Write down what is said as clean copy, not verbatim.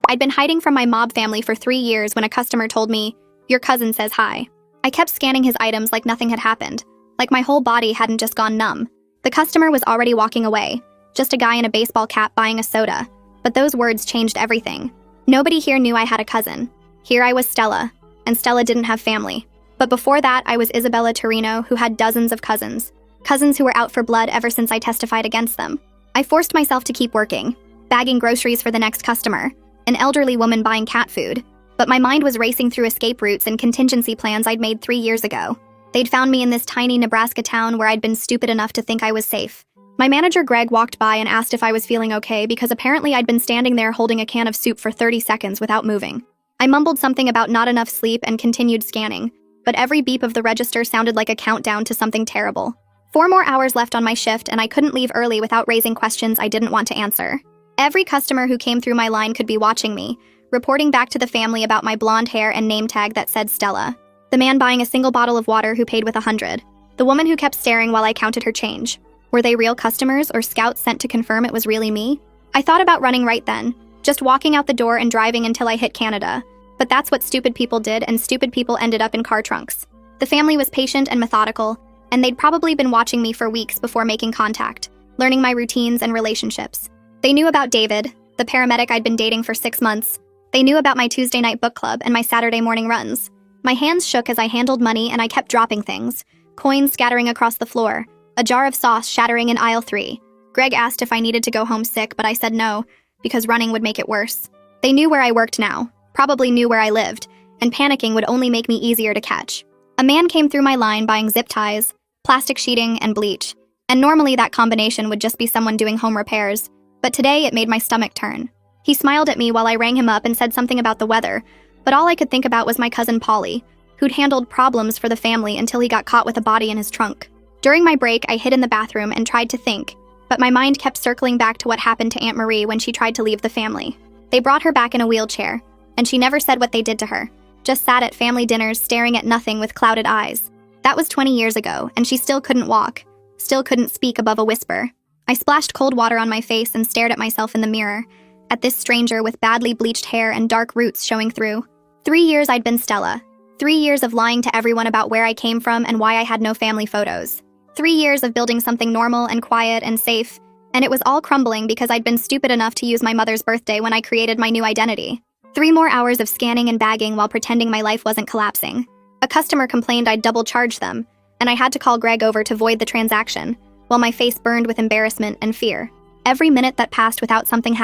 I'd been hiding from my mob family for 3 years when a customer told me, "Your cousin says hi." I kept scanning his items like nothing had happened, like my whole body hadn't just gone numb. The customer was already walking away, just a guy in a baseball cap buying a soda. But those words changed everything. Nobody here knew I had a cousin. Here I was Stella, and Stella didn't have family. But before that, I was Isabella Torino, who had dozens of cousins. Cousins who were out for blood ever since I testified against them. I forced myself to keep working, bagging groceries for the next customer, an elderly woman buying cat food. But my mind was racing through escape routes and contingency plans I'd made 3 years ago. They'd found me in this tiny Nebraska town where I'd been stupid enough to think I was safe. My manager Greg walked by and asked if I was feeling okay because apparently I'd been standing there holding a can of soup for 30 seconds without moving. I mumbled something about not enough sleep and continued scanning, but every beep of the register sounded like a countdown to something terrible. 4 more hours left on my shift and I couldn't leave early without raising questions I didn't want to answer. Every customer who came through my line could be watching me, reporting back to the family about my blonde hair and name tag that said Stella. The man buying a single bottle of water who paid with 100. The woman who kept staring while I counted her change. Were they real customers or scouts sent to confirm it was really me? I thought about running right then, just walking out the door and driving until I hit Canada. But that's what stupid people did, and stupid people ended up in car trunks. The family was patient and methodical, and they'd probably been watching me for weeks before making contact, learning my routines and relationships. They knew about David, the paramedic I'd been dating for 6 months. They knew about my Tuesday night book club and my Saturday morning runs. My hands shook as I handled money and I kept dropping things. Coins scattering across the floor, a jar of sauce shattering in aisle 3. Greg asked if I needed to go home sick, but I said no, because running would make it worse. They knew where I worked now, probably knew where I lived, and panicking would only make me easier to catch. A man came through my line buying zip ties, plastic sheeting, and bleach. And normally that combination would just be someone doing home repairs, but today it made my stomach turn. He smiled at me while I rang him up and said something about the weather, but all I could think about was my cousin Polly, who'd handled problems for the family until he got caught with a body in his trunk. During my break, I hid in the bathroom and tried to think, but my mind kept circling back to what happened to Aunt Marie when she tried to leave the family. They brought her back in a wheelchair, and she never said what they did to her, just sat at family dinners staring at nothing with clouded eyes. That was 20 years ago, and she still couldn't walk, still couldn't speak above a whisper. I splashed cold water on my face and stared at myself in the mirror, at this stranger with badly bleached hair and dark roots showing through. 3 years I'd been Stella. 3 years of lying to everyone about where I came from and why I had no family photos. 3 years of building something normal and quiet and safe, and it was all crumbling because I'd been stupid enough to use my mother's birthday when I created my new identity. 3 more hours of scanning and bagging while pretending my life wasn't collapsing. A customer complained I'd double-charged them, and I had to call Greg over to void the transaction, while my face burned with embarrassment and fear. Every minute that passed without something happening